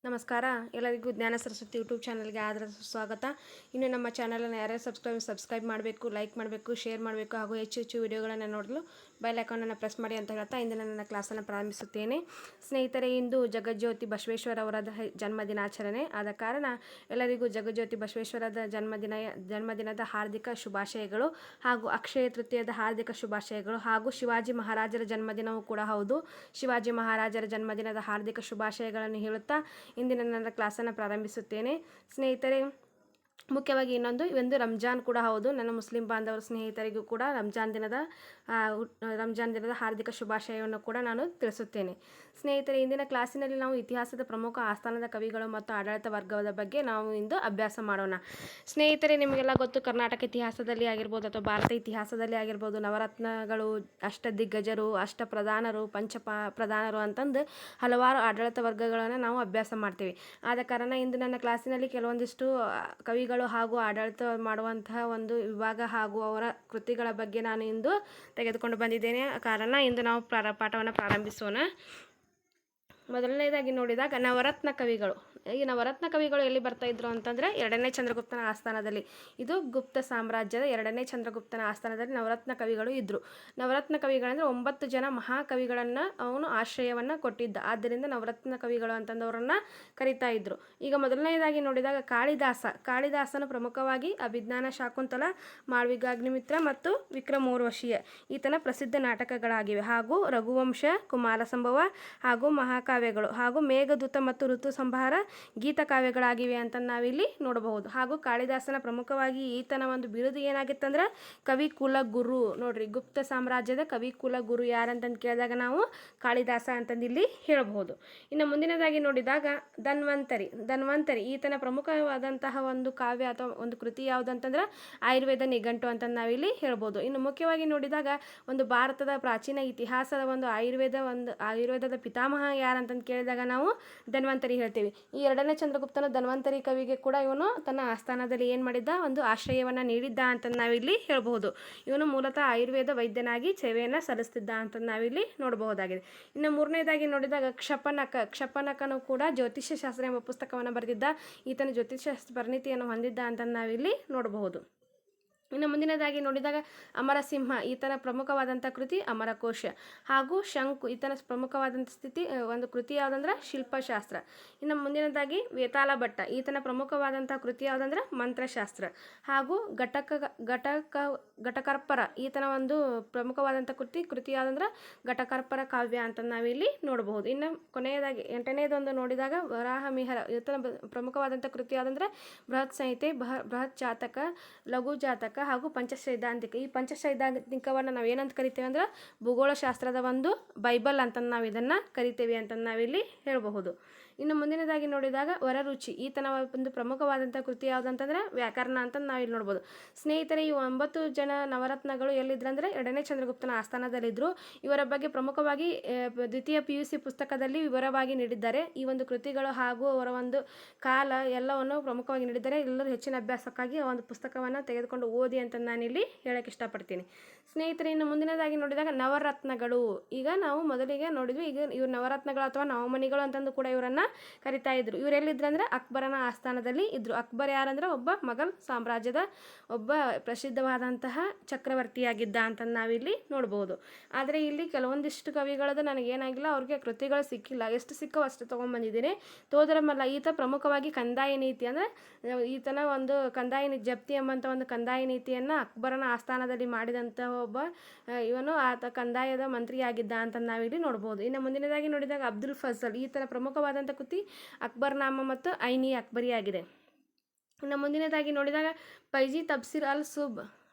ನಮಸ್ಕಾರ. ಎಲ್ಲರಿಗೂ ಜ್ಞಾನ ಸರಸ್ವತಿ ಯೂಟ್ಯೂಬ್ ಚಾನಲ್ಗೆ ಆದರ ಸ್ವಾಗತ. ಇನ್ನು ನಮ್ಮ ಚಾನಲನ್ನು ಯಾರ್ಯಾರು ಸಬ್ಸ್ಕ್ರೈಬ್ ಮಾಡಬೇಕು, ಲೈಕ್ ಮಾಡಬೇಕು, ಶೇರ್ ಮಾಡಬೇಕು ಹಾಗೂ ಹೆಚ್ಚು ವಿಡಿಯೋಗಳನ್ನು ನೋಡಲು ಬೆಲ್ ಐಕಾನನ್ನು ಪ್ರೆಸ್ ಮಾಡಿ ಅಂತ ಹೇಳ್ತಾ ಇಂದಿನ ನನ್ನ ಕ್ಲಾಸನ್ನು ಪ್ರಾರಂಭಿಸುತ್ತೇನೆ. ಸ್ನೇಹಿತರೆ, ಇಂದು ಜಗಜ್ಯೋತಿ ಬಸವೇಶ್ವರ ಅವರ ಜನ್ಮದಿನಾಚರಣೆ ಆದ ಕಾರಣ ಎಲ್ಲರಿಗೂ ಜಗಜ್ಯೋತಿ ಬಸವೇಶ್ವರದ ಜನ್ಮದಿನದ ಹಾರ್ದಿಕ ಶುಭಾಶಯಗಳು ಹಾಗೂ ಅಕ್ಷಯ ತೃತೀಯದ ಹಾರ್ದಿಕ ಶುಭಾಶಯಗಳು ಹಾಗೂ ಶಿವಾಜಿ ಮಹಾರಾಜರ ಜನ್ಮದಿನವೂ ಕೂಡ ಹೌದು. ಶಿವಾಜಿ ಮಹಾರಾಜರ ಜನ್ಮದಿನದ ಹಾರ್ದಿಕ ಶುಭಾಶಯಗಳನ್ನು ಹೇಳುತ್ತಾ ಇಂದಿನ ನನ್ನ ಕ್ಲಾಸನ್ನು ಪ್ರಾರಂಭಿಸುತ್ತೇನೆ. ಸ್ನೇಹಿತರೆ, ಮುಖ್ಯವಾಗಿ ಒಂದು ರಂಜಾನ್ ಕೂಡ ಹೌದು. ನನ್ನ ಮುಸ್ಲಿಂ ಬಾಂಧವರ ಸ್ನೇಹಿತರಿಗೂ ಕೂಡ ರಂಜಾನ್ ದಿನದ ಹಾರ್ದಿಕ ಶುಭಾಶಯವನ್ನು ಕೂಡ ನಾನು ತಿಳಿಸುತ್ತೇನೆ. ಸ್ನೇಹಿತರೆ, ಇಂದಿನ ಕ್ಲಾಸಿನಲ್ಲಿ ನಾವು ಇತಿಹಾಸದ ಪ್ರಮುಖ ಆಸ್ಥಾನದ ಕವಿಗಳು ಮತ್ತು ಆಡಳಿತ ವರ್ಗದ ಬಗ್ಗೆ ನಾವು ಇಂದು ಅಭ್ಯಾಸ ಮಾಡೋಣ. ಸ್ನೇಹಿತರೆ, ನಿಮಗೆಲ್ಲ ಗೊತ್ತು, ಕರ್ನಾಟಕ ಇತಿಹಾಸದಲ್ಲಿ ಆಗಿರ್ಬೋದು ಅಥವಾ ಭಾರತ ಇತಿಹಾಸದಲ್ಲಿ ಆಗಿರ್ಬೋದು, ನವರತ್ನಗಳು, ಅಷ್ಟದಿಗ್ಗಜರು, ಅಷ್ಟಪ್ರಧಾನರು, ಪ್ರಧಾನರು ಅಂತಂದು ಹಲವಾರು ಆಡಳಿತ ವರ್ಗಗಳನ್ನು ನಾವು ಅಭ್ಯಾಸ ಮಾಡ್ತೀವಿ. ಆದ ಕಾರಣ ಇಂದು ನನ್ನ ಕ್ಲಾಸಿನಲ್ಲಿ ಕೆಲವೊಂದಿಷ್ಟು ಕವಿಗಳು ಹಾಗೂ ಆಡಳಿತ ಮಾಡುವಂತಹ ಒಂದು ವಿಭಾಗ ಹಾಗೂ ಅವರ ಕೃತಿಗಳ ಬಗ್ಗೆ ನಾನು ಇಂದು ತೆಗೆದುಕೊಂಡು ಬಂದಿದ್ದೇನೆ. ಕಾರಣ ಇಂದು ನಾವು ಪಾಠವನ್ನು ಪ್ರಾರಂಭಿಸೋಣ. ಮೊದಲನೇದಾಗಿ ನೋಡಿದಾಗ ನವರತ್ನ ಕವಿಗಳು. ಈ ನವರತ್ನ ಕವಿಗಳು ಎಲ್ಲಿ ಬರ್ತಾ ಇದ್ರು ಅಂತಂದರೆ ಎರಡನೇ ಚಂದ್ರಗುಪ್ತನ ಆಸ್ಥಾನದಲ್ಲಿ. ಇದು ಗುಪ್ತ ಸಾಮ್ರಾಜ್ಯದ ಎರಡನೇ ಚಂದ್ರಗುಪ್ತನ ಆಸ್ಥಾನದಲ್ಲಿ ನವರತ್ನ ಕವಿಗಳು ಇದ್ದರು. ನವರತ್ನ ಕವಿಗಳಂದರೆ 9 ಜನ ಮಹಾಕವಿಗಳನ್ನು ಅವನು ಆಶ್ರಯವನ್ನು ಕೊಟ್ಟಿದ್ದ. ಆದ್ದರಿಂದ ನವರತ್ನ ಕವಿಗಳು ಅಂತಂದವರನ್ನು ಕರಿತಾ ಇದ್ರು. ಈಗ ಮೊದಲನೇದಾಗಿ ನೋಡಿದಾಗ ಕಾಳಿದಾಸನು ಪ್ರಮುಖವಾಗಿ ಅಭಿಜ್ಞಾನ ಶಾಕುಂತಲ, ಮಾಳವಿಗಾಗ್ನಿಮಿತ್ರ ಮತ್ತು ವಿಕ್ರಮೋರ್ವಶೀಯ ಈತನ ಪ್ರಸಿದ್ಧ ನಾಟಕಗಳಾಗಿವೆ. ಹಾಗೂ ರಘುವಂಶ, ಕುಮಾರ ಸಂಭವ ಹಾಗೂ ಮಹಾಕಾವ್ಯಗಳು ಹಾಗೂ ಮೇಘದೂತ ಮತ್ತು ಋತು ಸಂಹಾರ ಗೀತ ಕಾವ್ಯಗಳಾಗಿವೆ ಅಂತ ನಾವಿಲ್ಲಿ ನೋಡಬಹುದು. ಹಾಗೂ ಕಾಳಿದಾಸನ ಪ್ರಮುಖವಾಗಿ ಈತನ ಒಂದು ಬಿರುದು ಏನಾಗಿತ್ತಂದ್ರೆ ಕವಿ ಕುಲಗುರು. ನೋಡ್ರಿ, ಗುಪ್ತ ಸಾಮ್ರಾಜ್ಯದ ಕವಿ ಕುಲಗುರು ಯಾರಂತಂದು ಕೇಳಿದಾಗ ನಾವು ಕಾಳಿದಾಸ ಅಂತಂದು ಇಲ್ಲಿ ಹೇಳಬಹುದು. ಇನ್ನು ಮುಂದಿನದಾಗಿ ನೋಡಿದಾಗ ಧನ್ವಂತರಿ ಈತನ ಪ್ರಮುಖವಾದಂತಹ ಒಂದು ಕಾವ್ಯ ಅಥವಾ ಒಂದು ಕೃತಿ ಯಾವುದಂತಂದ್ರೆ ಆಯುರ್ವೇದ ನಿಘಂಟು ಅಂತ ನಾವಿಲ್ಲಿ ಹೇಳ್ಬೋದು. ಇನ್ನು ಮುಖ್ಯವಾಗಿ ನೋಡಿದಾಗ ಒಂದು ಭಾರತದ ಪ್ರಾಚೀನ ಇತಿಹಾಸದ ಒಂದು ಆಯುರ್ವೇದದ ಪಿತಾಮಹ ಯಾರಂತಂದು ಕೇಳಿದಾಗ ನಾವು ಧನ್ವಂತರಿ ಹೇಳ್ತೀವಿ. ಈ ಎರಡನೇ ಚಂದ್ರಗುಪ್ತನ ಧನ್ವಂತರಿ ಕವಿಗೆ ಕೂಡ ಇವನು ತನ್ನ ಆಸ್ಥಾನದಲ್ಲಿ ಏನು ಮಾಡಿದ್ದ, ಒಂದು ಆಶ್ರಯವನ್ನು ನೀಡಿದ್ದ ಅಂತ ನಾವಿಲ್ಲಿ ಹೇಳ್ಬಹುದು. ಇವನು ಮೂಲತಃ ಆಯುರ್ವೇದ ವೈದ್ಯನಾಗಿ ಸೇವೆಯನ್ನು ಸಲ್ಲಿಸ್ತಿದ್ದ ಅಂತ ನಾವಿಲ್ಲಿ ನೋಡಬಹುದಾಗಿದೆ. ಇನ್ನು ಮೂರನೇದಾಗಿ ನೋಡಿದಾಗ ಕ್ಷಪನಕನು ಕೂಡ ಜ್ಯೋತಿಷ್ಯ ಶಾಸ್ತ್ರ ಎಂಬ ಪುಸ್ತಕವನ್ನು ಬರೆದಿದ್ದ. ಈತನ ಜ್ಯೋತಿಷ್ಯ ಪರಿಣಿತಿಯನ್ನು ಹೊಂದಿದ್ದ ಅಂತ ನಾವಿಲ್ಲಿ ನೋಡಬಹುದು. ಇನ್ನು ಮುಂದಿನದಾಗಿ ನೋಡಿದಾಗ ಅಮರಸಿಂಹ ಈತನ ಪ್ರಮುಖವಾದಂಥ ಕೃತಿ ಅಮರಕೋಶ. ಹಾಗೂ ಶಂಕು ಈತನ ಪ್ರಮುಖವಾದಂಥ ಒಂದು ಕೃತಿ ಯಾವುದಂದ್ರೆ ಶಿಲ್ಪಶಾಸ್ತ್ರ. ಇನ್ನು ಮುಂದಿನದಾಗಿ ವೇತಾಳ ಭಟ್ಟ ಈತನ ಪ್ರಮುಖವಾದಂಥ ಕೃತಿ ಯಾವುದಂದ್ರೆ ಮಂತ್ರಶಾಸ್ತ್ರ. ಹಾಗೂ ಘಟಕರ್ಪರ ಈತನ ಒಂದು ಪ್ರಮುಖವಾದಂಥ ಕೃತಿ ಯಾವುದಂದ್ರೆ ಘಟಕರ್ಪರ ಕಾವ್ಯ ಅಂತ ನಾವಿಲ್ಲಿ ನೋಡಬಹುದು. ಇನ್ನು ಕೊನೆಯದಾಗಿ 8ನೇದೊಂದು ನೋಡಿದಾಗ ವರಾಹಮಿಹಿರ ಈತನ ಪ್ರಮುಖವಾದಂಥ ಕೃತಿ ಯಾವುದಂದ್ರೆ ಬೃಹತ್ ಸಂಹಿತೆ, ಬೃಹತ್ ಜಾತಕ, ಲಘು ಜಾತಕ ಹಾಗೂ ಪಂಚಸೈದ್ಧಾಂತಿಕ. ಈ ಪಂಚಸೈದ್ಧಾಂತಿಕವನ್ನು ನಾವು ಏನಂತ ಕರಿತೇವೆ ಅಂದ್ರೆ ಭೂಗೋಳಶಾಸ್ತ್ರದ ಒಂದು ಬೈಬಲ್ ಅಂತ ನಾವು ಇದನ್ನು ಕರಿತೇವೆ ಅಂತ ನಾವಿಲ್ಲಿ ಹೇಳಬಹುದು. ಇನ್ನು ಮುಂದಿನದಾಗಿ ನೋಡಿದಾಗ ವರರುಚಿ ಈತನ ಒಂದು ಪ್ರಮುಖವಾದಂಥ ಕೃತಿ ಯಾವುದಂತಂದ್ರೆ ವ್ಯಾಕರಣ ಅಂತ ನಾವಿಲ್ಲಿ ನೋಡ್ಬೋದು. ಸ್ನೇಹಿತರೆ, ಈ 9 ಜನ ನವರತ್ನಗಳು ಎಲ್ಲಿದ್ರಂದ್ರೆ ಎರಡನೇ ಚಂದ್ರಗುಪ್ತನ ಆಸ್ಥಾನದಲ್ಲಿದ್ದರು. ಇವರ ಬಗ್ಗೆ ಪ್ರಮುಖವಾಗಿ ದ್ವಿತೀಯ PUC ಪುಸ್ತಕದಲ್ಲಿ ವಿವರವಾಗಿ ನೀಡಿದ್ದಾರೆ. ಈ ಒಂದು ಕೃತಿಗಳು ಹಾಗೂ ಅವರ ಒಂದು ಕಾಲ ಎಲ್ಲವನ್ನು ಪ್ರಮುಖವಾಗಿ ನೀಡಿದ್ದಾರೆ. ಎಲ್ಲರೂ ಹೆಚ್ಚಿನ ಅಭ್ಯಾಸಕ್ಕಾಗಿ ಆ ಒಂದು ಪುಸ್ತಕವನ್ನು ತೆಗೆದುಕೊಂಡು ಓದಿ ಅಂತ ನಾನಿಲ್ಲಿ ಹೇಳಕ್ಕೆ ಇಷ್ಟಪಡ್ತೀನಿ. ಸ್ನೇಹಿತರೆ, ಇನ್ನು ಮುಂದಿನದಾಗಿ ನೋಡಿದಾಗ ನವರತ್ನಗಳು. ಈಗ ನಾವು ಮೊದಲಿಗೆ ನೋಡಿದ್ವಿ, ಈಗ ಇವ್ರು ನವರತ್ನಗಳು ಅಥವಾ ನವಮಣಿಗಳು ಅಂತಂದು ಕೂಡ ಇವರನ್ನು ಕರಿತಾ ಇದ್ರು. ಇವ್ರು ಎಲ್ಲಿದ್ರಂದ್ರೆ ಅಕ್ಬರನ ಆಸ್ಥಾನದಲ್ಲಿ ಇದ್ರು. ಅಕ್ಬರ್ ಯಾರಂದ್ರೆ ಒಬ್ಬ ಮೊಘಲ್ ಸಾಮ್ರಾಜ್ಯದ ಒಬ್ಬ ಪ್ರಸಿದ್ಧವಾದಂತಹ ಚಕ್ರವರ್ತಿಯಾಗಿದ್ದ ಅಂತ ನಾವಿಲ್ಲಿ ನೋಡ್ಬೋದು. ಆದರೆ ಇಲ್ಲಿ ಕೆಲವೊಂದಿಷ್ಟು ಕವಿಗಳದ್ದು ನನಗೇನಾಗಿಲ್ಲ, ಅವ್ರಿಗೆ ಕೃತಿಗಳು ಸಿಕ್ಕಿಲ್ಲ. ಎಷ್ಟು ಸಿಕ್ಕೋ ಅಷ್ಟು ತೊಗೊಂಡ್ಬಂದಿದ್ದೀನಿ. ತೋದರಮಲ್ಲ ಈತ ಪ್ರಮುಖವಾಗಿ ಕಂದಾಯ ನೀತಿ ಅಂದರೆ ಈತನ ಒಂದು ಜಪ್ತಿ ಎಂಬಂಥ ಒಂದು ಕಂದಾಯ ನೀತಿಯನ್ನು ಅಕ್ಬರನ ಆಸ್ಥಾನದಲ್ಲಿ ಮಾಡಿದಂಥ ಒಬ್ಬ ಇವನು ಆತ ಕಂದಾಯದ ಮಂತ್ರಿಯಾಗಿದ್ದ ಅಂತ ನಾವಿಲ್ಲಿ ನೋಡ್ಬೋದು. ಇನ್ನು ಮುಂದಿನದಾಗಿ ನೋಡಿದಾಗ ಅಬ್ದುಲ್ ಫಜಲ್ ಈತನ ಪ್ರಮುಖವಾದಂಥ ಕೃತಿ ಅಕ್ಬರ್ನಾಮ ಮತ್ತು ಐನಿ ಅಕ್ಬರಿ ಆಗಿದೆ. ಇನ್ನು ಮುಂದಿನದಾಗಿ ನೋಡಿದಾಗ ಫೈಜಿ ತಬ್ಸಿರ್ ಅಲ್ ಸುಬ್.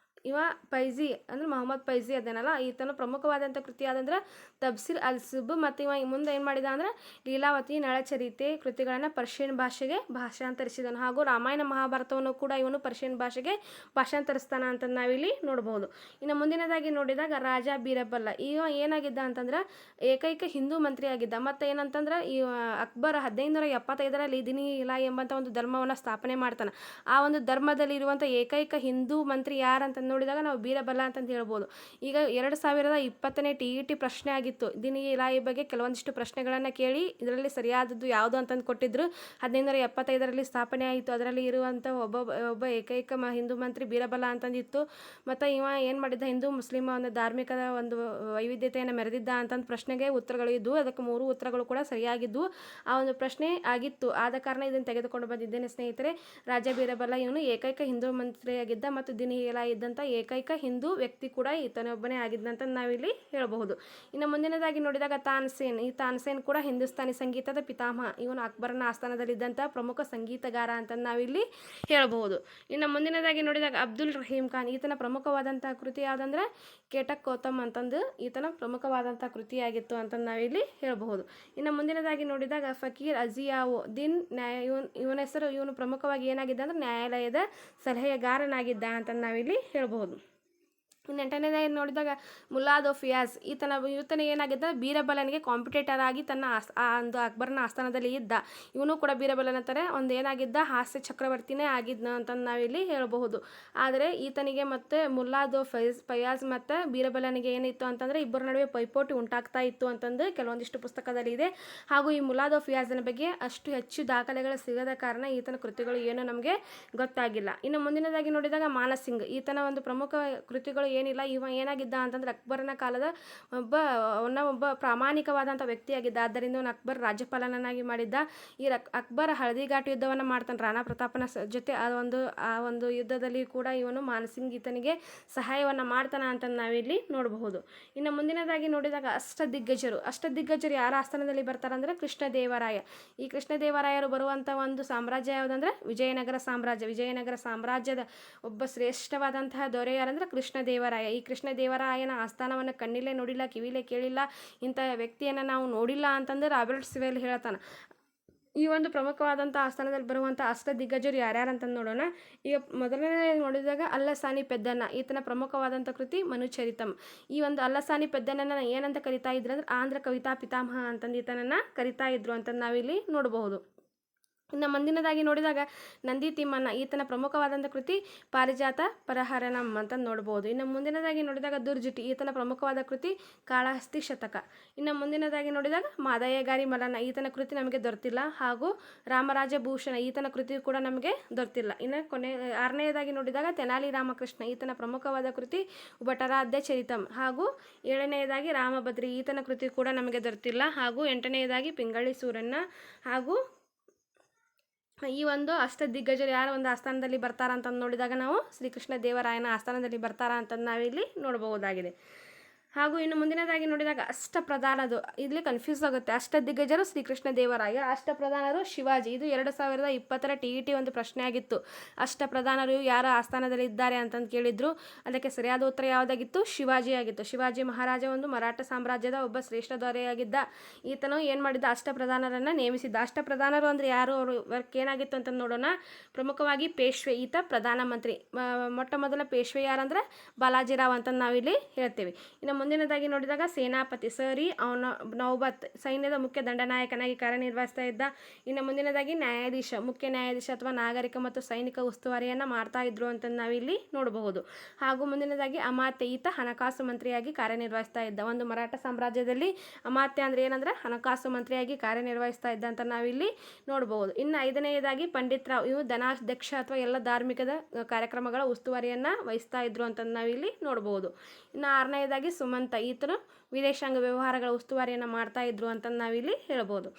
ಇವ ಫೈಜಿ ಅಂದರೆ ಮೊಹಮ್ಮದ್ ಫೈಜಿ ಅದೇನಲ್ಲ, ಈತನ ಪ್ರಮುಖವಾದಂಥ ಕೃತಿ ಯಾವುದಂದ್ರೆ ತಬ್ಸಿರ್ ಅಲ್ ಸುಬ್. ಮತ್ತು ಇವ ಮುಂದೆ ಏನು ಮಾಡಿದ ಅಂದರೆ ಲೀಲಾವತಿ, ನಳಚರಿತೆ ಕೃತಿಗಳನ್ನು ಪರ್ಷಿಯನ್ ಭಾಷೆಗೆ ಭಾಷಾಂತರಿಸಿದನು. ಹಾಗೂ ರಾಮಾಯಣ ಮಹಾಭಾರತವನ್ನು ಕೂಡ ಇವನು ಪರ್ಷಿಯನ್ ಭಾಷೆಗೆ ಭಾಷಾಂತರಿಸ್ತಾನ ಅಂತ ನಾವಿಲ್ಲಿ ನೋಡ್ಬೋದು. ಇನ್ನು ಮುಂದಿನದಾಗಿ ನೋಡಿದಾಗ ರಾಜ ಬೀರಬಲ್ಲ. ಇವ ಏನಾಗಿದ್ದ ಅಂತಂದ್ರೆ ಏಕೈಕ ಹಿಂದೂ ಮಂತ್ರಿ ಆಗಿದ್ದ. ಮತ್ತು ಏನಂತಂದ್ರೆ ಈ ಅಕ್ಬರ್ 1575ರಲ್ಲಿ ದಿನಿ ಇಲಾಹಿ ಎಂಬಂಥ ಒಂದು ಧರ್ಮವನ್ನು ಸ್ಥಾಪನೆ ಮಾಡ್ತಾನೆ. ಆ ಒಂದು ಧರ್ಮದಲ್ಲಿ ಇರುವಂಥ ಏಕೈಕ ಹಿಂದೂ ಮಂತ್ರಿ ಯಾರಂತ ನೋಡಿದಾಗ ನಾವು ಬೀರಬಲ ಅಂತಂದು ಹೇಳ್ಬೋದು. ಈಗ 2020ನೇ TET ಪ್ರಶ್ನೆ ಆಗಿತ್ತು. ದಿನ ಇಲಾಖೆ ಬಗ್ಗೆ ಕೆಲವೊಂದಿಷ್ಟು ಪ್ರಶ್ನೆಗಳನ್ನು ಕೇಳಿ ಇದರಲ್ಲಿ ಸರಿಯಾದದ್ದು ಯಾವುದು ಅಂತಂದು ಕೊಟ್ಟಿದ್ರು. 1575ರಲ್ಲಿ ಸ್ಥಾಪನೆ ಆಯಿತು. ಅದರಲ್ಲಿ ಇರುವಂಥ ಒಬ್ಬ ಏಕೈಕ ಹಿಂದೂ ಮಂತ್ರಿ ಬೀರಬಲ ಅಂತಂದಿತ್ತು. ಮತ್ತು ಇವ ಏನು ಮಾಡಿದ್ದ, ಹಿಂದೂ ಮುಸ್ಲಿಮ ಒಂದು ಧಾರ್ಮಿಕದ ಒಂದು ವೈವಿಧ್ಯತೆಯನ್ನು ಮೆರೆದಿದ್ದ ಅಂತಂದು ಪ್ರಶ್ನೆಗೆ ಉತ್ತರಗಳು ಇದ್ದವು. ಅದಕ್ಕೆ 3 ಉತ್ತರಗಳು ಕೂಡ ಸರಿಯಾಗಿದ್ದವು. ಆ ಒಂದು ಪ್ರಶ್ನೆ ಆಗಿತ್ತು. ಆದ ಕಾರಣ ಇದನ್ನು ತೆಗೆದುಕೊಂಡು ಬಂದಿದ್ದೇನೆ ಸ್ನೇಹಿತರೆ. ರಾಜ ಬೀರಬಲ ಇವನು ಏಕೈಕ ಹಿಂದೂ ಮಂತ್ರಿಯಾಗಿದ್ದ ಮತ್ತು ದಿನಹಿಲ ಇದ್ದಂಥ ಏಕೈಕ ಹಿಂದೂ ವ್ಯಕ್ತಿ ಕೂಡ ಈತನೊಬ್ಬನೇ ಆಗಿದ್ದಂತ ನಾವಿಲ್ಲಿ ಹೇಳಬಹುದು. ಇನ್ನು ಮುಂದಿನದಾಗಿ ನೋಡಿದಾಗ ತಾನ್ಸೇನ್. ಈ ತಾನ್ಸೇನ್ ಕೂಡ ಹಿಂದೂಸ್ತಾನಿ ಸಂಗೀತದ ಪಿತಾಮಹ. ಇವನು ಅಕ್ಬರನ ಆಸ್ಥಾನದಲ್ಲಿದ್ದಂಥ ಪ್ರಮುಖ ಸಂಗೀತಗಾರ ಅಂತ ನಾವಿಲ್ಲಿ ಹೇಳಬಹುದು. ಇನ್ನು ಮುಂದಿನದಾಗಿ ನೋಡಿದಾಗ ಅಬ್ದುಲ್ ರಹೀಂ ಖಾನ್. ಈತನ ಪ್ರಮುಖವಾದಂಥ ಕೃತಿ ಯಾವುದಂದ್ರೆ ಕೇಟಕ್ ಕೌತಮ್ ಅಂತಂದು ಈತನ ಪ್ರಮುಖವಾದಂಥ ಕೃತಿಯಾಗಿತ್ತು ಅಂತ ನಾವಿಲ್ಲಿ ಹೇಳಬಹುದು. ಇನ್ನು ಮುಂದಿನದಾಗಿ ನೋಡಿದಾಗ ಫಕೀರ್ ಅಜಿಯಾವೋ ದಿನ್ ಇವನ ಹೆಸರು, ಇವನು ಪ್ರಮುಖವಾಗಿ ಏನಾಗಿದ್ದ ಅಂದ್ರೆ ನ್ಯಾಯಾಲಯದ ಸಲಹೆಗಾರನಾಗಿದ್ದ ಅಂತ ನಾವಿಲ್ಲಿ ಹೇಳಬಹುದು. ಇನ್ನು 8ನೇದಾಗಿ ನೋಡಿದಾಗ ಮುಲ್ಲಾದ್ ಫಿಯಾಜ್. ಈತನ ಏನಾಗಿದ್ದ, ಬೀರಬಲನಿಗೆ ಕಾಂಪಿಟೇಟರ್ ಆಗಿ ತನ್ನ ಒಂದು ಅಕ್ಬರನ ಆಸ್ಥಾನದಲ್ಲಿ ಇದ್ದ. ಇವನು ಕೂಡ ಬೀರಬಲನ ಥರ ಒಂದು ಏನಾಗಿದ್ದ, ಹಾಸ್ಯ ಚಕ್ರವರ್ತಿನೇ ಆಗಿದ್ದ ಅಂತ ನಾವಿಲ್ಲಿ ಹೇಳಬಹುದು. ಆದರೆ ಈತನಿಗೆ ಮತ್ತು ಮುಲ್ಲಾದ್ ಫಯಾಜ್ ಮತ್ತು ಬೀರಬಲನಿಗೆ ಏನಿತ್ತು ಅಂತಂದರೆ ಇಬ್ಬರ ನಡುವೆ ಪೈಪೋಟಿ ಉಂಟಾಗ್ತಾ ಇತ್ತು ಅಂತಂದು ಕೆಲವೊಂದಿಷ್ಟು ಪುಸ್ತಕದಲ್ಲಿ ಇದೆ. ಹಾಗೂ ಈ ಮುಲ್ಲಾದ್ ಫಿಯಾಜನ ಬಗ್ಗೆ ಅಷ್ಟು ಹೆಚ್ಚು ದಾಖಲೆಗಳು ಸಿಗದ ಕಾರಣ ಈತನ ಕೃತಿಗಳು ಏನು ನಮಗೆ ಗೊತ್ತಾಗಿಲ್ಲ. ಇನ್ನು ಮುಂದಿನದಾಗಿ ನೋಡಿದಾಗ ಮಾನಸಿಂಗ್. ಈತನ ಒಂದು ಪ್ರಮುಖ ಕೃತಿಗಳು ಏನಿಲ್ಲ. ಇವ ಏನಾಗಿದ್ದ ಅಂತಂದ್ರೆ ಅಕ್ಬರನ ಕಾಲದ ಒಬ್ಬ ಪ್ರಾಮಾಣಿಕವಾದಂಥ ವ್ಯಕ್ತಿಯಾಗಿದ್ದ. ಆದ್ದರಿಂದ ಅವನು ಅಕ್ಬರ್ ರಾಜ್ಯಪಾಲನನ್ನಾಗಿ ಮಾಡಿದ್ದ. ಈ ಅಕ್ಬರ್ ಹಳದಿಘಾಟ್ ಯುದ್ಧವನ್ನು ಮಾಡ್ತಾನೆ ರಾಣಾ ಪ್ರತಾಪನ ಜೊತೆ. ಆ ಒಂದು ಯುದ್ಧದಲ್ಲಿ ಕೂಡ ಇವನು ಮಾನಸಿಂಗ್ ಈತನಿಗೆ ಸಹಾಯವನ್ನು ಮಾಡ್ತಾನೆ ಅಂತ ನಾವಿಲ್ಲಿ ನೋಡಬಹುದು. ಇನ್ನು ಮುಂದಿನದಾಗಿ ನೋಡಿದಾಗ ಅಷ್ಟದಿಗ್ಗಜರು ಯಾರ ಆಸ್ಥಾನದಲ್ಲಿ ಬರ್ತಾರಂದ್ರೆ ಕೃಷ್ಣದೇವರಾಯ. ಈ ಕೃಷ್ಣದೇವರಾಯರು ಬರುವಂಥ ಒಂದು ಸಾಮ್ರಾಜ್ಯ ಯಾವುದಂದ್ರೆ ವಿಜಯನಗರ ಸಾಮ್ರಾಜ್ಯ. ವಿಜಯನಗರ ಸಾಮ್ರಾಜ್ಯದ ಒಬ್ಬ ಶ್ರೇಷ್ಠವಾದಂತಹ ದೊರೆ ಯಾರಂದ್ರೆ ಕೃಷ್ಣದೇವರಾಯ. ಈ ಕೃಷ್ಣದೇವರಾಯನ ಆಸ್ಥಾನವನ್ನು ಕಣ್ಣಿಲ್ಲೇ ನೋಡಿಲ್ಲ, ಕಿವಿಲೇ ಕೇಳಿಲ್ಲ, ಇಂಥ ವ್ಯಕ್ತಿಯನ್ನು ನಾವು ನೋಡಿಲ್ಲ ಅಂತಂದ್ರೆ ರಾಬರ್ಟ್ ಸಿವೆಲ್ ಹೇಳ್ತಾನೆ. ಈ ಒಂದು ಪ್ರಮುಖವಾದಂಥ ಆಸ್ಥಾನದಲ್ಲಿ ಬರುವಂಥ ಅಷ್ಟದಿಗ್ಗಜರು ಯಾರ್ಯಾರಂತಂದು ನೋಡೋಣ. ಈಗ ಮೊದಲನೇ ನೋಡಿದಾಗ ಅಲ್ಲಸಾನಿ ಪೆದ್ದಣ್ಣ. ಈತನ ಪ್ರಮುಖವಾದಂಥ ಕೃತಿ ಮನುಚರಿತಂ. ಈ ಒಂದು ಅಲ್ಲಸಾನಿ ಪೆದ್ದಣ್ಣನ ಏನಂತ ಕರಿತಾ ಇದ್ರು ಅಂದ್ರೆ ಆಂಧ್ರ ಕವಿತಾ ಪಿತಾಮಹ ಅಂತಂದು ಈತನನ್ನು ಕರಿತಾ ಇದ್ರು ಅಂತ ನಾವಿಲ್ಲಿ ನೋಡಬಹುದು. ಇನ್ನು ಮುಂದಿನದಾಗಿ ನೋಡಿದಾಗ ನಂದಿ ತಿಮ್ಮಣ್ಣ. ಈತನ ಪ್ರಮುಖವಾದಂಥ ಕೃತಿ ಪಾರಿಜಾತ ಪರಹರಣಂ ಅಂತ ನೋಡ್ಬೋದು. ಇನ್ನು ಮುಂದಿನದಾಗಿ ನೋಡಿದಾಗ ದುರ್ಜಟಿ. ಈತನ ಪ್ರಮುಖವಾದ ಕೃತಿ ಕಾಳಹಸ್ತಿ ಶತಕ. ಇನ್ನು ಮುಂದಿನದಾಗಿ ನೋಡಿದಾಗ ಮಾದಯ್ಯಗಾರಿ ಮಲ್ಲಣ್ಣ. ಈತನ ಕೃತಿ ನಮಗೆ ದೊರೆತಿಲ್ಲ. ಹಾಗೂ ರಾಮರಾಜ ಭೂಷಣ. ಈತನ ಕೃತಿ ಕೂಡ ನಮಗೆ ದೊರೆತಿಲ್ಲ. ಇನ್ನು 6ನೇದಾಗಿ ನೋಡಿದಾಗ ತೆನಾಲಿ ರಾಮಕೃಷ್ಣ. ಈತನ ಪ್ರಮುಖವಾದ ಕೃತಿ ಉಭಟರಾಧ್ಯ ಚರಿತಂ. ಹಾಗೂ 7ನೇದಾಗಿ ರಾಮಭದ್ರಿ. ಈತನ ಕೃತಿ ಕೂಡ ನಮಗೆ ದೊರೆತಿಲ್ಲ. ಹಾಗೂ 8ನೇದಾಗಿ ಪಿಂಗಳಿ ಸೂರಣ್ಣ. ಹಾಗೂ ಈ ಒಂದು ಅಷ್ಟದಿಗ್ಗಜರು ಯಾರ ಒಂದು ಆಸ್ಥಾನದಲ್ಲಿ ಬರ್ತಾರ ಅಂತಂದು ನೋಡಿದಾಗ ನಾವು ಶ್ರೀಕೃಷ್ಣ ದೇವರಾಯನ ಆಸ್ಥಾನದಲ್ಲಿ ಬರ್ತಾರ ಅಂತಂದು ನಾವಿಲ್ಲಿ ನೋಡಬಹುದಾಗಿದೆ. ಹಾಗೂ ಇನ್ನು ಮುಂದಿನದಾಗಿ ನೋಡಿದಾಗ ಅಷ್ಟಪ್ರಧಾನದು. ಇಲ್ಲಿ ಕನ್ಫ್ಯೂಸ್ ಆಗುತ್ತೆ. ಅಷ್ಟದಿಗ್ಗಜರು ಶ್ರೀಕೃಷ್ಣ ದೇವರಾಯ, ಅಷ್ಟಪ್ರಧಾನರು ಶಿವಾಜಿ. ಇದು 2020ರ TET ಒಂದು ಪ್ರಶ್ನೆ ಆಗಿತ್ತು. ಅಷ್ಟಪ್ರಧಾನರು ಯಾರ ಆಸ್ಥಾನದಲ್ಲಿ ಇದ್ದಾರೆ ಅಂತಂದು ಕೇಳಿದ್ರು. ಅದಕ್ಕೆ ಸರಿಯಾದ ಉತ್ತರ ಯಾವುದಾಗಿತ್ತು? ಶಿವಾಜಿ ಆಗಿತ್ತು. ಶಿವಾಜಿ ಮಹಾರಾಜ ಒಂದು ಮರಾಠ ಸಾಮ್ರಾಜ್ಯದ ಒಬ್ಬ ಶ್ರೇಷ್ಠ ದೊರೆಯಾಗಿದ್ದ. ಈತನು ಏನು ಮಾಡಿದ್ದ, ಅಷ್ಟಪ್ರಧಾನರನ್ನು ನೇಮಿಸಿದ್ದ. ಅಷ್ಟಪ್ರಧಾನರು ಅಂದರೆ ಯಾರು, ಅವರು ವರ್ಕ್ ಏನಾಗಿತ್ತು ಅಂತ ನೋಡೋಣ. ಪ್ರಮುಖವಾಗಿ ಪೇಶ್ವೆ. ಈತ ಪ್ರಧಾನಮಂತ್ರಿ. ಮೊಟ್ಟ ಮೊದಲ ಪೇಶ್ವೆ ಯಾರಂದ್ರೆ ಬಾಲಾಜಿರಾವ್ ಅಂತ ನಾವಿಲ್ಲಿ ಹೇಳ್ತೇವೆ. ಇನ್ನು ಮುಂದಿನದಾಗಿ ನೋಡಿದಾಗ ಸೇನಾಪತಿ ಸರಿ ನೌಬತ್. ಸೈನ್ಯದ ಮುಖ್ಯ ದಂಡನಾಯಕನಾಗಿ ಕಾರ್ಯನಿರ್ವಹಿಸ್ತಾ ಇದ್ದ. ಇನ್ನು ಮುಂದಿನದಾಗಿ ನ್ಯಾಯಾಧೀಶ. ಮುಖ್ಯ ನ್ಯಾಯಾಧೀಶ ಅಥವಾ ನಾಗರಿಕ ಮತ್ತು ಸೈನಿಕ ಉಸ್ತುವಾರಿಯನ್ನು ಮಾಡ್ತಾ ಇದ್ರು ಅಂತ ನಾವಿಲ್ಲಿ ನೋಡಬಹುದು. ಹಾಗೂ ಮುಂದಿನದಾಗಿ ಅಮಾತ್ಯ. ಈತ ಹಣಕಾಸು ಮಂತ್ರಿಯಾಗಿ ಕಾರ್ಯನಿರ್ವಹಿಸ್ತಾ ಇದ್ದ. ಒಂದು ಮರಾಠ ಸಾಮ್ರಾಜ್ಯದಲ್ಲಿ ಅಮಾತ್ಯ ಅಂದರೆ ಏನಂದ್ರೆ ಹಣಕಾಸು ಮಂತ್ರಿಯಾಗಿ ಕಾರ್ಯನಿರ್ವಹಿಸ್ತಾ ಇದ್ದ ಅಂತ ನಾವಿಲ್ಲಿ ನೋಡಬಹುದು. ಇನ್ನು 5ನೇದಾಗಿ ಪಂಡಿತ್ ರಾವ್. ಇವು ಧನಾಧ್ಯಕ್ಷ ಅಥವಾ ಎಲ್ಲ ಧಾರ್ಮಿಕದ ಕಾರ್ಯಕ್ರಮಗಳ ಉಸ್ತುವಾರಿಯನ್ನು ವಹಿಸ್ತಾ ಇದ್ರು ಅಂತ ನಾವಿಲ್ಲಿ ನೋಡಬಹುದು. ಇನ್ನು 6ನೇದಾಗಿ ಸುಮಂತ. ಈತನು ವಿದೇಶಾಂಗ ವ್ಯವಹಾರಗಳ ಉಸ್ತುವಾರಿಯನ್ನು ಮಾಡ್ತಾ ಇದ್ರು ಅಂತ ನಾವಿಲ್ಲಿ ಹೇಳ್ಬೋದು.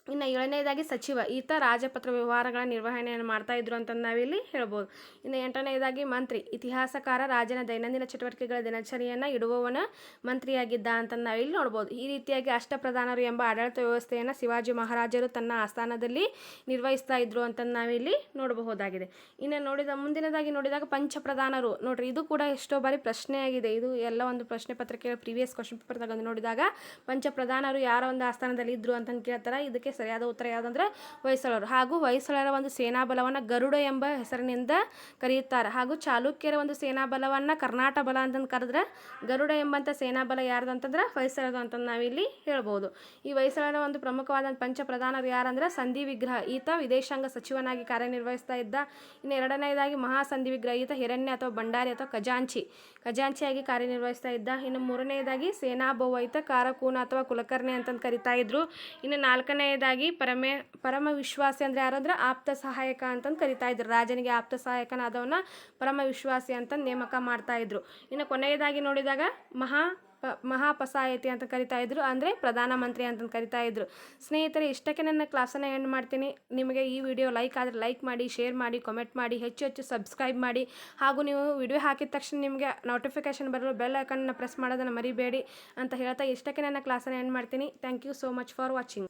ಇನ್ನು 7ನೇದಾಗಿ ಸಚಿವ. ಈತ ರಾಜಪತ್ರ ವ್ಯವಹಾರಗಳ ನಿರ್ವಹಣೆಯನ್ನು ಮಾಡ್ತಾ ಇದ್ರು ಅಂತ ನಾವಿಲ್ಲಿ ಹೇಳ್ಬೋದು. ಇನ್ನು 8ನೇದಾಗಿ ಮಂತ್ರಿ. ಇತಿಹಾಸಕಾರ. ರಾಜನ ದೈನಂದಿನ ಚಟುವಟಿಕೆಗಳ ದಿನಚರಿಯನ್ನು ಇಡುವವನ ಮಂತ್ರಿಯಾಗಿದ್ದ ಅಂತ ನಾವಿಲ್ಲಿ ನೋಡ್ಬೋದು. ಈ ರೀತಿಯಾಗಿ ಅಷ್ಟಪ್ರಧಾನರು ಎಂಬ ಆಡಳಿತ ವ್ಯವಸ್ಥೆಯನ್ನು ಶಿವಾಜಿ ಮಹಾರಾಜರು ತನ್ನ ಆಸ್ಥಾನದಲ್ಲಿ ನಿರ್ವಹಿಸ್ತಾ ಇದ್ರು ಅಂತ ನಾವಿಲ್ಲಿ ನೋಡಬಹುದಾಗಿದೆ. ಇನ್ನು ಮುಂದಿನದಾಗಿ ನೋಡಿದಾಗ ಪಂಚಪ್ರಧಾನರು. ನೋಡ್ರಿ, ಇದು ಕೂಡ ಎಷ್ಟೋ ಬಾರಿ ಪ್ರಶ್ನೆ ಆಗಿದೆ. ಇದು ಎಲ್ಲ ಒಂದು ಪ್ರಶ್ನೆ ಪತ್ರಿಕೆ ಪ್ರೀವಿಯಸ್ ಕ್ವಶನ್ ಪೇಪರ್ ತಗೊಂಡು ನೋಡಿದಾಗ ಪಂಚಪ್ರಧಾನರು ಯಾರ ಒಂದು ಆಸ್ಥಾನದಲ್ಲಿ ಇದ್ರು ಅಂತಂದು ಕೇಳ್ತಾರೆ. ಇದಕ್ಕೆ ಸರಿಯಾದ ಉತ್ತರ ಯಾವುದಂದ್ರೆ ಹೊಯ್ಸಳರು. ಹಾಗೂ ಹೊಯ್ಸಳರ ಒಂದು ಸೇನಾ ಬಲವನ್ನು ಗರುಡ ಎಂಬ ಹೆಸರಿನಿಂದ ಕರೆಯುತ್ತಾರೆ. ಹಾಗೂ ಚಾಲುಕ್ಯರ ಒಂದು ಸೇನಾ ಬಲವನ್ನು ಕರ್ನಾಟ ಬಲ ಅಂತಂದು ಕರೆದ್ರೆ ಗರುಡ ಎಂಬಂಥ ಸೇನಾ ಬಲ ಯಾರ್ದು ಅಂತಂದ್ರೆ ಹೊಯ್ಸಳದು ಅಂತಂದು ನಾವಿಲ್ಲಿ ಹೇಳ್ಬೋದು. ಈ ಹೊಯ್ಸಳರ ಒಂದು ಪ್ರಮುಖವಾದ ಪಂಚ ಪ್ರಧಾನರು ಯಾರಂದ್ರೆ ಸಂಧಿ ವಿಗ್ರಹ, ಈತ ವಿದೇಶಾಂಗ ಸಚಿವನಾಗಿ ಕಾರ್ಯನಿರ್ವಹಿಸ್ತಾ ಇದ್ದ. ಇನ್ನು ಎರಡನೇದಾಗಿ ಮಹಾಸಂಧಿ ವಿಗ್ರಹ, ಈತ ಹಿರಣ್ಯ ಅಥವಾ ಭಂಡಾರಿ ಅಥವಾ ಖಜಾಂಚಿಯಾಗಿ ಕಾರ್ಯನಿರ್ವಹಿಸ್ತಾ ಇದ್ದ. ಇನ್ನು ಮೂರನೆಯದಾಗಿ ಸೇನಾಬಹು, ಈತ ಕಾರಕೂನ ಅಥವಾ ಕುಲಕರ್ಣಿ ಅಂತಂದು ಕರಿತಾ ಇದ್ರು. ಇನ್ನು ನಾಲ್ಕನೆಯದಾಗಿ ಪರಮ ವಿಶ್ವಾಸಿ ಅಂದ್ರೆ ಯಾರಂದ್ರೆ ಆಪ್ತ ಸಹಾಯಕ ಅಂತಂದು ಕರಿತಾ ಇದ್ರು. ರಾಜನಿಗೆ ಆಪ್ತ ಸಹಾಯಕನಾದವನ್ನ ಪರಮ ವಿಶ್ವಾಸಿ ಅಂತ ನೇಮಕ ಮಾಡ್ತಾ ಇದ್ರು. ಇನ್ನು ಕೊನೆಯದಾಗಿ ನೋಡಿದಾಗ ಮಹಾಪಸಾಯತಿ ಅಂತ ಕರಿತಾ ಇದ್ರು, ಅಂದರೆ ಪ್ರಧಾನಮಂತ್ರಿ ಅಂತ ಕರಿತಾ ಇದ್ರು. ಸ್ನೇಹಿತರೆ, ಇಷ್ಟಕ್ಕೆ ನನ್ನ ಕ್ಲಾಸನ್ನು ಎಂಡ್ ಮಾಡ್ತೀನಿ. ನಿಮಗೆ ಈ ವಿಡಿಯೋ ಲೈಕ್ ಆದರೆ ಲೈಕ್ ಮಾಡಿ, ಶೇರ್ ಮಾಡಿ, ಕಾಮೆಂಟ್ ಮಾಡಿ, ಹೆಚ್ಚು ಸಬ್ಸ್ಕ್ರೈಬ್ ಮಾಡಿ. ಹಾಗೂ ನೀವು ವಿಡಿಯೋ ಹಾಕಿದ ತಕ್ಷಣ ನಿಮಗೆ ನೋಟಿಫಿಕೇಶನ್ ಬರಲು ಬೆಲ್ ಐಕನ್ನ ಪ್ರೆಸ್ ಮಾಡೋದನ್ನು ಮರಿಬೇಡಿ ಅಂತ ಹೇಳ್ತಾ ಇಷ್ಟಕ್ಕೆ ನನ್ನ ಕ್ಲಾಸನ್ನು ಎಂಡ್ ಮಾಡ್ತೀನಿ. Thank you so much for watching.